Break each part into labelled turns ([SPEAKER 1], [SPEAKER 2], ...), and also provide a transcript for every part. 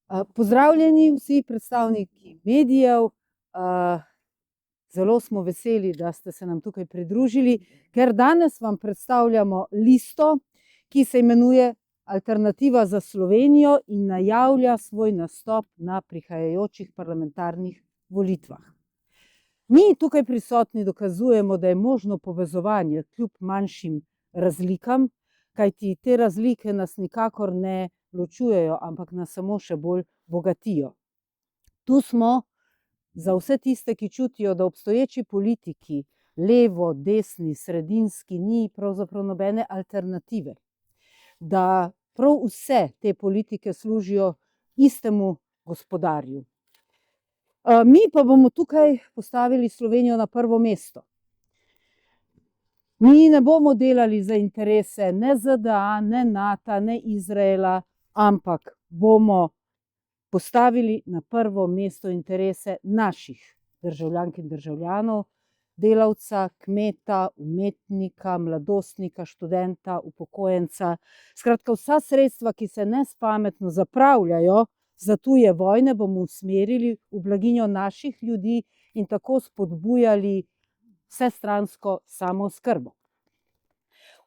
[SPEAKER 1] Pozdravljeni vsi predstavniki medijev. Zelo smo veseli, da ste se nam tukaj pridružili, ker danes vam predstavljamo listo, ki se imenuje Alternativa za Slovenijo in najavlja svoj nastop na prihajajočih parlamentarnih volitvah. Mi tukaj prisotni dokazujemo, da je možno povezovanje kljub manjšim razlikam, kajti te razlike nas nikakor ne ločujejo, ampak nas samo še bolj bogatijo. Tu smo za vse tiste, ki čutijo, da obstoječi politiki, levo, desni, sredinski, ni pravzaprav nobene alternative. Da prav vse te politike služijo istemu gospodarju. Mi pa bomo tukaj postavili Slovenijo na prvo mesto. Mi ne bomo delali za interese ne ZDA, ne NATO, ne Izraela, ampak bomo postavili na prvo mesto interese naših državljank in državljanov, delavca, kmeta, umetnika, mladostnika, študenta, upokojenca. Skratka, vsa sredstva, ki se nespametno zapravljajo za tuje vojne, bomo usmerili v blaginjo naših ljudi in tako spodbujali vsestransko samooskrbo.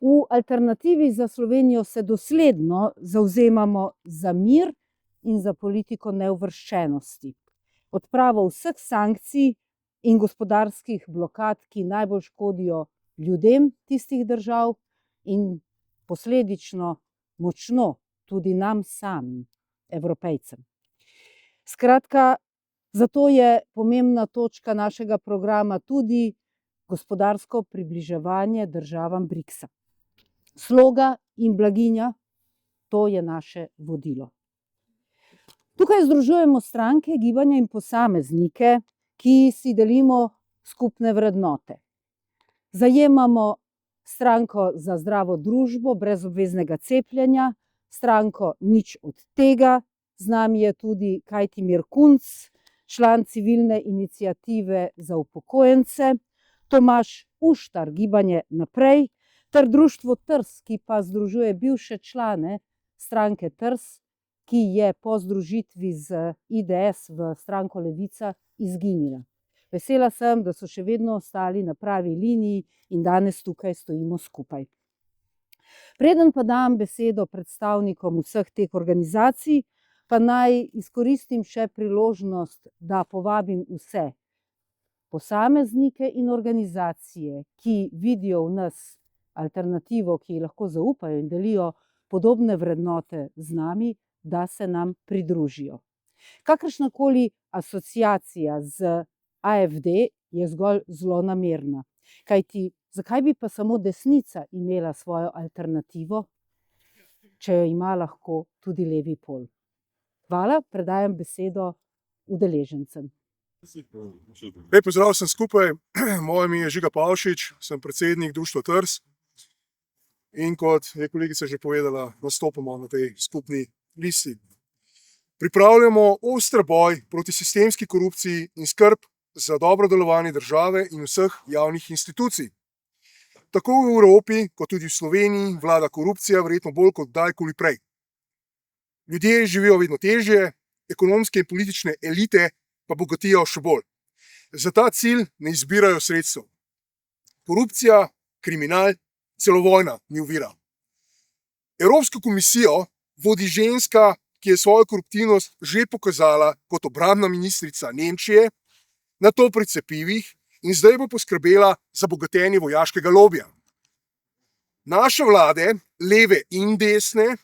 [SPEAKER 1] V Alternativi za Slovenijo se dosledno zavzemamo za mir in za politiko neuvrščenosti. Odpravo vseh sankcij in gospodarskih blokad, ki najbolj škodijo ljudem tistih držav in posledično močno tudi nam samim, Evropejcem. Skratka, zato je pomembna točka našega programa tudi gospodarsko približevanje državam BRICS-a. Sloga in blaginja, to je naše vodilo. Tukaj združujemo stranke, gibanja in posameznike, ki si delimo skupne vrednote. Zajemamo stranko za zdravo družbo brez obveznega cepljenja, stranko Nič od tega, z nami je tudi Kajtimir Kunc, član civilne iniciative za upokojence, Tomaž Uštar, gibanje Naprej, ter društvo TRS, ki pa združuje bivše člane stranke TRS, ki je po združitvi z IDS v stranko Levica izginila. Vesela sem, da so še vedno ostali na pravi liniji in danes tukaj stojimo skupaj. Preden pa dam besedo predstavnikom vseh teh organizacij, pa naj izkoristim še priložnost, da povabim vse posameznike in organizacije, ki vidijo v nas alternativo, ki ji lahko zaupajo in delijo podobne vrednote z nami, da se nam pridružijo. Kakršnakoli asociacija z AfD je zgolj zlonamerna. Kajti, zakaj bi pa samo desnica imela svojo alternativo, če jo ima lahko tudi levi pol? Hvala, predajam besedo udeležencem.
[SPEAKER 2] Lep pozdrav vsem skupaj, moje ime je Žiga Pavšič, sem predsednik društva TRS in kot je kolegica že povedala, nastopamo na tej skupni listi. Pripravljamo oster boj proti sistemski korupciji in skrb za dobro delovanje države in vseh javnih institucij. Tako v Evropi, kot tudi v Sloveniji, vlada korupcija verjetno bolj kot kdajkoli prej. Ljudje živijo vedno težje, ekonomske in politične elite pa bogatijo še bolj. Za ta cilj ne izbirajo sredstev. Korupcija, kriminal, celo vojna ni ovira. Evropsko komisijo vodi ženska, ki je svojo koruptivnost že pokazala kot obrambna ministrica Nemčije, nato pri cepivih in zdaj bo poskrbela za bogatenje vojaškega lobija. Naše vlade, leve in desne,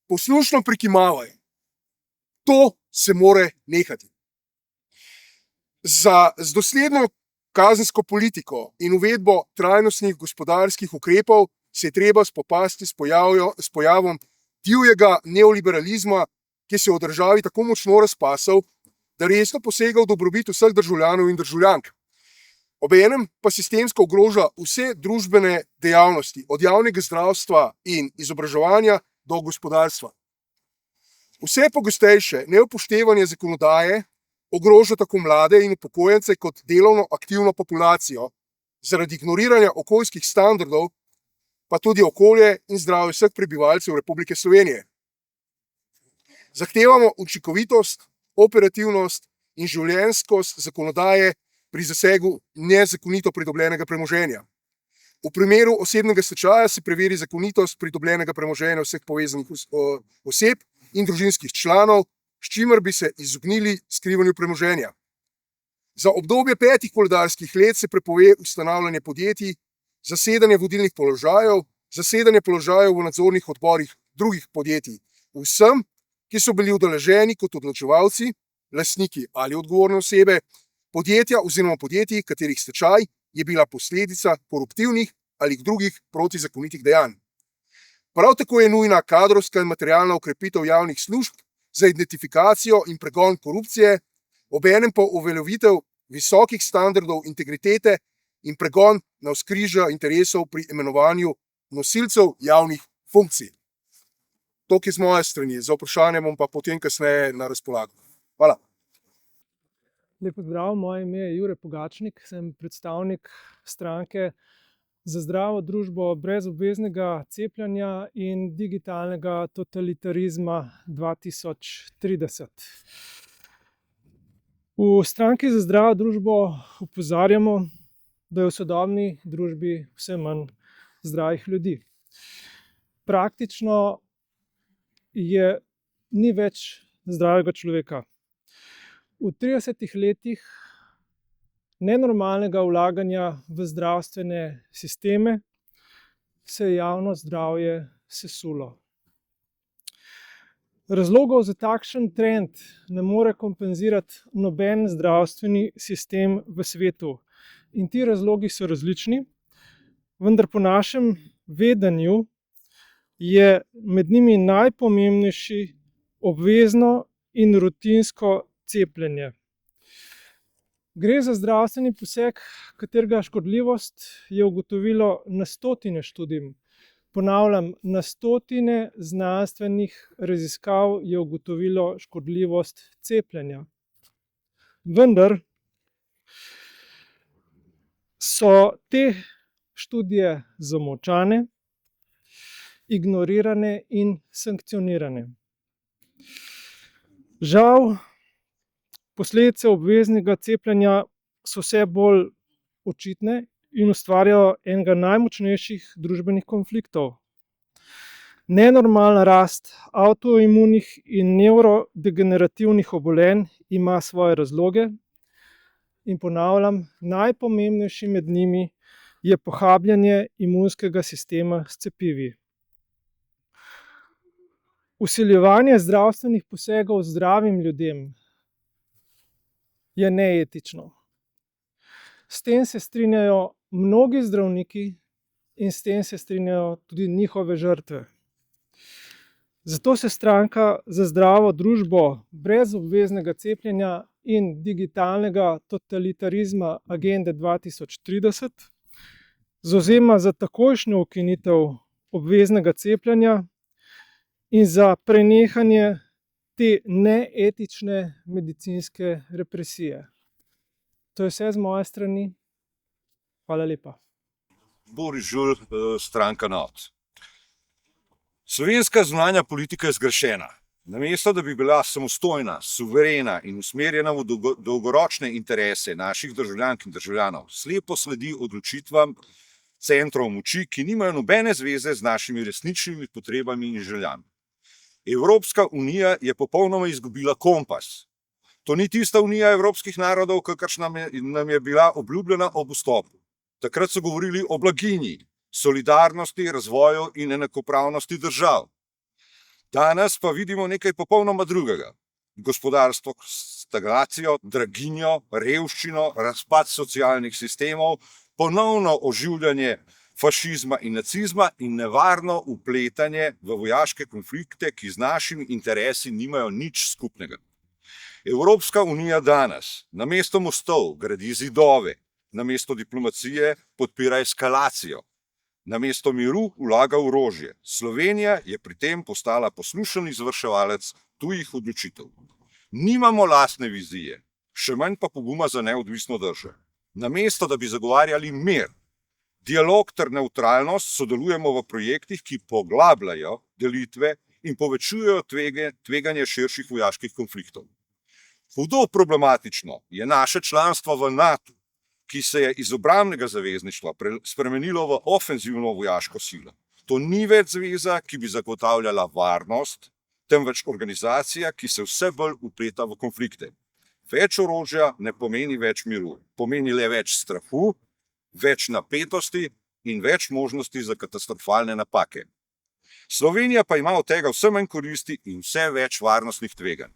[SPEAKER 2] poslušno prikimavajo. To se mora nehati. Z dosledno kazensko politiko in uvedbo trajnostnih gospodarskih ukrepov se je treba spopasti s pojavom divjega neoliberalizma, ki se je v državi tako močno razpasal, da resno posega v dobrobit vseh državljanov in državljank. Obenem pa sistemsko ogroža vse družbene dejavnosti, od javnega zdravstva in izobraževanja do gospodarstva. Vse pogostejše neupoštevanje zakonodaje ogroža tako mlade in upokojence kot delovno aktivno populacijo, zaradi ignoriranja okoljskih standardov, pa tudi okolje in zdravje vseh prebivalcev Republike Slovenije. Zahtevamo učinkovitost, operativnost in življenjskost zakonodaje pri zasegu nezakonito pridobljenega premoženja. V primeru osebnega stečaja se preveri zakonitost pridobljenega premoženja vseh povezanih oseb in družinskih članov, s čimer bi se izognili skrivanju premoženja. Za obdobje 5 koledarskih let se prepove ustanavljanje podjetij, zasedanje vodilnih položajev, zasedanje položajev v nadzornih odborih drugih podjetij, vsem, ki so bili udeleženi kot odločevalci, lastniki ali odgovorne osebe, podjetja oziroma podjetij, katerih stečaj je bila posledica koruptivnih ali drugih protizakonitih dejanj. Prav tako je nujna kadrovska in materialna okrepitev javnih služb za identifikacijo in pregon korupcije, obenem pa uveljavitev visokih standardov integritete in pregon navzkrižja interesov pri imenovanju nosilcev javnih funkcij. Toliko z moje strani, za vprašanje bom pa potem kasneje na razpolago. Hvala.
[SPEAKER 3] Lep pozdrav, moje ime je Jure Pogačnik, sem predstavnik stranke za zdravo družbo brez obveznega cepljenja in digitalnega totalitarizma 2030. V stranki za zdravo družbo opozarjamo, da je v sodobni družbi vse manj zdravih ljudi. Praktično ni več zdravega človeka. V 30 letih nenormalnega vlaganja v zdravstvene sisteme se je javno zdravje sesulo. Razlogov za takšen trend ne more kompenzirati noben zdravstveni sistem v svetu. In ti razlogi so različni, vendar po našem vedenju je med njimi najpomembnejši obvezno in rutinsko cepljenje. Gre za zdravstveni poseg, katerega škodljivost je ugotovilo na stotine študij. Ponavljam, na stotine znanstvenih raziskav je ugotovilo škodljivost cepljenja. Vendar so te študije zamolčane, ignorirane in sankcionirane. Žal, posledice obveznega cepljenja so vse bolj očitne in ustvarjajo enega najmočnejših družbenih konfliktov. Nenormalna rast avtoimunih in nevrodegenerativnih obolenj ima svoje razloge in ponavljam, najpomembnejši med njimi je pohabljanje imunskega sistema s cepivi. Vsiljevanje zdravstvenih posegov zdravim ljudem je neetično. S tem se strinjajo mnogi zdravniki in s tem se strinjajo tudi njihove žrtve. Zato se stranka za zdravo družbo brez obveznega cepljenja in digitalnega totalitarizma agende 2030 zavzema za takojšnjo ukinitev obveznega cepljenja in za prenehanje te neetične medicinske represije. To je vse z moje strani. Hvala lepa.
[SPEAKER 4] Boris Žulj, stranka NOT. Slovenska zunanja politika je zgrešena. Namesto da bi bila samostojna, suverena in usmerjena v dolgoročne interese naših državljank in državljanov, slepo sledi odločitvam centrov moči, ki nimajo nobene zveze z našimi resničnimi potrebami in željami. Evropska unija je popolnoma izgubila kompas. To ni tista unija evropskih narodov, kakršna nam je bila obljubljena ob vstopu. Takrat so govorili o blaginji, solidarnosti, razvoju in enakopravnosti držav. Danes pa vidimo nekaj popolnoma drugega. Gospodarstvo stagnacijo, draginjo, revščino, razpad socialnih sistemov, ponovno oživljanje fašizma in nacizma in nevarno vpletanje v vojaške konflikte, ki z našimi interesi nimajo nič skupnega. Evropska unija danes namesto mostov gradi zidove, namesto diplomacije podpira eskalacijo, namesto miru vlaga orožje. Slovenija je pri tem postala poslušen izvrševalec tujih odločitev. Nimamo lastne vizije, še manj pa poguma za neodvisno držo. Namesto da bi zagovarjali mir, dialog ter nevtralnost, sodelujemo v projektih, ki poglabljajo delitve in povečujejo tveganje širših vojaških konfliktov. Hudo problematično je naše članstvo v NATO, ki se je iz obrambnega zavezništva spremenilo v ofenzivno vojaško silo. To ni več zveza, ki bi zagotavljala varnost, temveč organizacija, ki se vse bolj vpleta v konflikte. Več orožja ne pomeni več miru, pomeni le več strahu, več napetosti in več možnosti za katastrofalne napake. Slovenija pa ima od tega vse manj koristi in vse več varnostnih tveganj.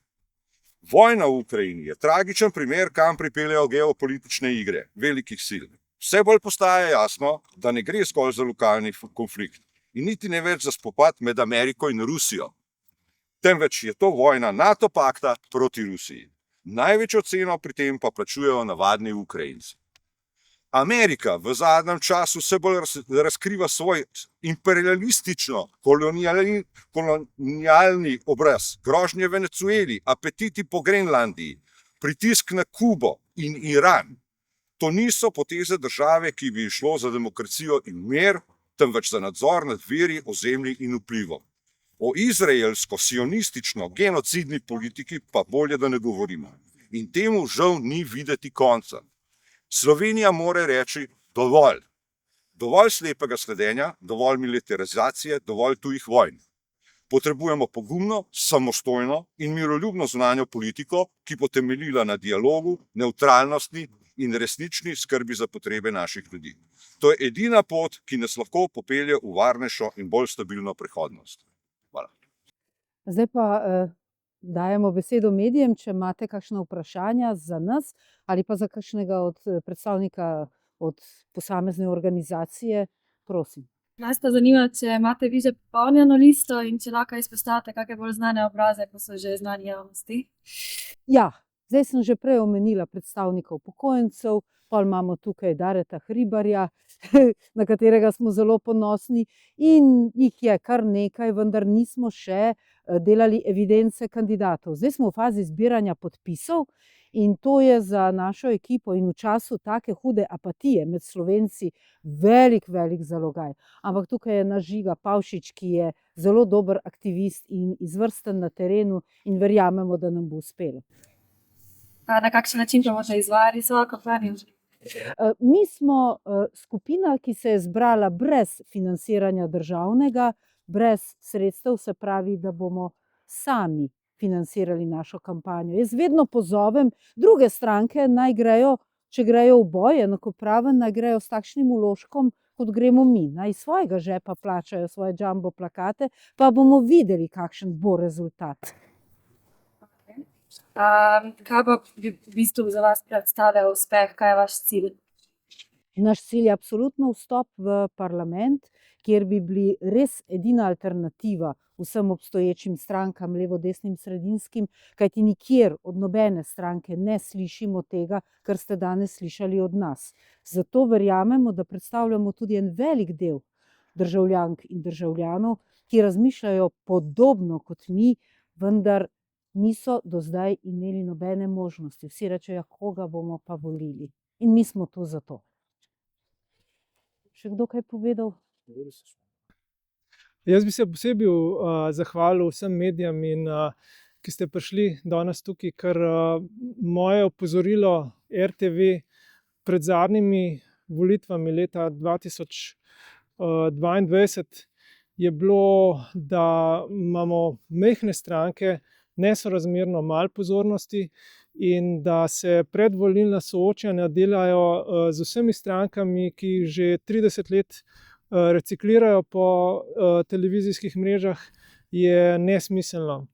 [SPEAKER 4] Vojna v Ukrajini je tragičen primer, kam pripeljejo geopolitične igre velikih sil. Vse bolj postaja jasno, da ne gre zgolj za lokalni konflikt in niti ne več za spopad med Ameriko in Rusijo, temveč je to vojna NATO pakta proti Rusiji. Največjo ceno pri tem pa plačujejo navadni Ukrajinci. Amerika v zadnjem času vse bolj razkriva svoj imperialistično kolonialni obraz, grožnje Venezueli, apetiti po Grenlandiji, pritisk na Kubo in Iran. To niso poteze države, ki bi šlo za demokracijo in mir, temveč za nadzor nad viri, ozemlji in vplivom. O izraelsko-sionistično genocidni politiki pa bolje, da ne govorimo. In temu žal ni videti konca. Slovenija mora reči dovolj. Dovolj slepega sledenja, dovolj militarizacije, dovolj tujih vojn. Potrebujemo pogumno, samostojno in miroljubno zunanjo politiko, ki bo temeljila na dialogu, nevtralnosti in resnični skrbi za potrebe naših ljudi. To je edina pot, ki nas lahko popelje v varnejšo in bolj stabilno prihodnost. Hvala.
[SPEAKER 1] Zdaj pa dajemo besedo medijem, če imate kakšna vprašanja za nas ali pa za kakšnega od predstavnika od posamezne organizacije, prosim.
[SPEAKER 5] Nas pa zanima, če imate vi že popolnjeno listo in če lahko izpostavite kakšne bolj znane obraze, ko so že znani javnosti.
[SPEAKER 1] Ja, zdaj sem že prej omenila predstavnikov upokojencev, pol imamo tukaj Dareta Hribarja, na katerega smo zelo ponosni in jih je kar nekaj, vendar nismo še delali evidence kandidatov. Zdaj smo v fazi zbiranja podpisov in to je za našo ekipo in v času take hude apatije med Slovenci velik zalogaj. Ampak tukaj je naš Žiga Pavšič, ki je zelo dober aktivist in izvrsten na terenu in verjamemo, da nam bo uspelo.
[SPEAKER 5] Na kakšen način pa boste izvajali svojo kampanjo?
[SPEAKER 1] Mi smo skupina, ki se je zbrala brez financiranja državnega, brez sredstev, se pravi, da bomo sami financirali našo kampanjo. Jaz vedno pozovem druge stranke, naj grejo, če grejo v boj enakopraven, naj grejo s takšnim vložkom, kot gremo mi. Naj iz svojega žepa plačajo svoje jumbo plakate, pa bomo videli, kakšen bo rezultat.
[SPEAKER 5] Kaj pa v bistvu za vas predstavlja uspeh, kaj je vaš cilj?
[SPEAKER 1] Naš cilj je absolutno vstop v parlament, kjer bi bili res edina alternativa vsem obstoječim strankam, levo, desnim, sredinskim, kajti nikjer od nobene stranke ne slišimo tega, kar ste danes slišali od nas. Zato verjamemo, da predstavljamo tudi en velik del državljank in državljanov, ki razmišljajo podobno kot mi, vendar niso do zdaj imeli nobene možnosti. Vsi rečejo, koga bomo pa volili. In mi smo tu zato. Še kdo kaj povedal?
[SPEAKER 3] Jaz bi se posebej zahvalil vsem medijem, ki ste prišli danes tukaj, ker moje opozorilo RTV pred zadnjimi volitvami leta 2022 je bilo, da imamo majhne stranke nesorazmerno malo pozornosti in da se predvolilna soočanja delajo z vsemi strankami, ki že 30 let reciklirajo po televizijskih mrežah, je nesmiselno.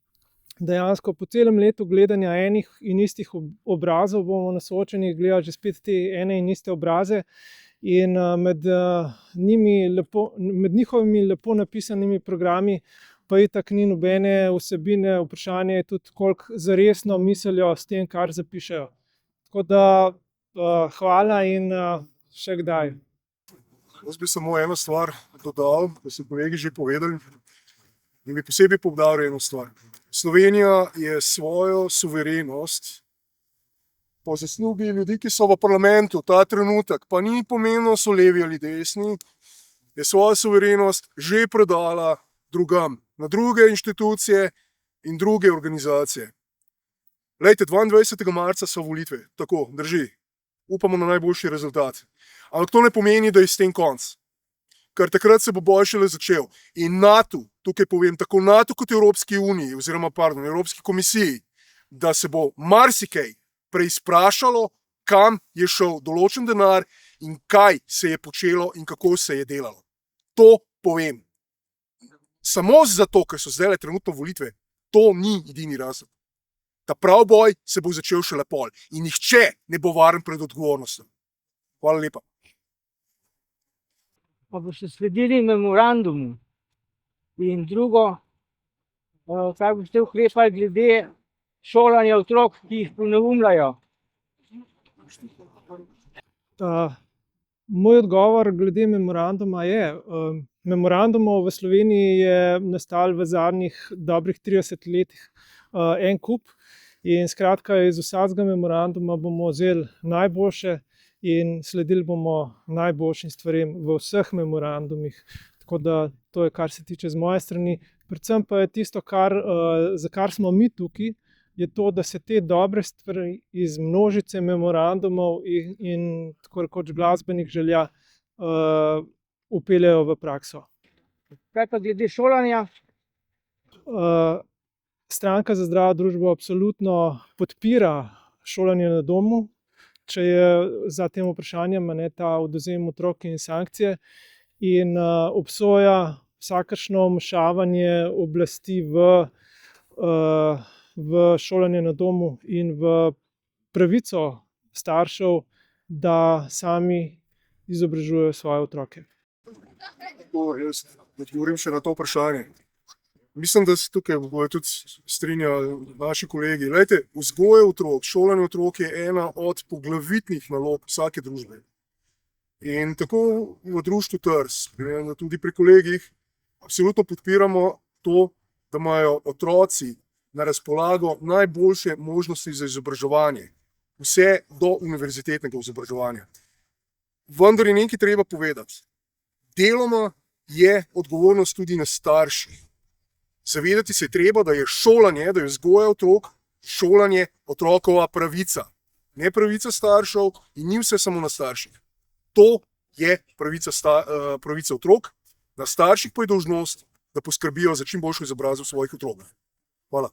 [SPEAKER 3] Dejansko po celem letu gledanja enih in istih obrazov bomo na soočenjih gledali že spet te ene in iste obraze in med njihovimi lepo napisanimi programi pa itak ni nobene vsebine. Vprašanje je tudi, koliko zaresno mislijo s tem, kar zapišejo. Tako da hvala in še kdaj.
[SPEAKER 2] Jaz bi samo eno stvar dodal, da so kolegi že povedali, in bi posebej poudaril eno stvar. Slovenija je svojo suverenost po zaslugi ljudi, ki so v parlamentu ta trenutek, pa ni pomenilo, so levi ali desni, je svojo suverenost že predala drugam. na druge inštitucije in druge organizacije. Lejte, 22. marca so volitve, tako, drži. Upamo na najboljši rezultat. Ampak to ne pomeni, da je s tem konc. Ker takrat se bo boj šele začel. In NATO, tukaj povem, tako NATO kot Evropski uniji, oziroma pardon, Evropski komisiji, da se bo marsikaj preizprašalo, kam je šel določen denar in kaj se je počelo in kako se je delalo. To povem. Samo zato, ker so zdaj trenutno volitve, to ni edini razlog. Ta prav boj se bo začel šele pol in nihče ne bo varen pred odgovornostjo. Hvala lepa.
[SPEAKER 6] Pa boste sledili memorandumu. In drugo, kaj boste ukrepali glede šolanja otrok, ki jih poneumljajo.
[SPEAKER 3] Moj odgovor glede memoranduma je, memorandumov v Sloveniji je nastal v zadnjih dobrih 30 letih en kup in skratka iz vsakega memoranduma bomo vzeli najboljše in sledili bomo najboljšim stvarem v vseh memorandumih. Tako da to je, kar se tiče z moje strani. Predvsem pa je tisto, za kar smo mi tukaj, je to, da se te dobre stvari iz množice memorandumov in tako rekoč glasbenih želja vpeljejo v prakso.
[SPEAKER 6] Kaj pa glede šolanja?
[SPEAKER 3] Stranka za zdravo družbo absolutno podpira šolanje na domu, če je za tem vprašanjem ta odvzem otrok in sankcije, in obsoja vsakršno vmešavanje oblasti v šolanje na domu in v pravico staršev, da sami izobražujejo svoje otroke.
[SPEAKER 2] Jaz odgovorim še na to vprašanje. Mislim, da se tukaj bojo tudi strinjali naši kolegi. Glejte, vzgoja otrok, šolanje otrok je ena od poglavitnih nalog vsake družbe. In tako v društvu TRS, tudi pri kolegih, absolutno podpiramo to, da imajo otroci na razpolago najboljše možnosti za izobraževanje, vse do univerzitetnega izobraževanja. Vendar je nekaj treba povedati. Deloma je odgovornost tudi na starših. Zavedati se je treba, da je šolanje, da je vzgoja otrok, šolanje otrokova pravica. Ne pravica staršev in ni vse samo na starših. To je pravica otrok, na starših pa je dolžnost, da poskrbijo za čim boljšo izobrazbo svojih otrok. Hvala.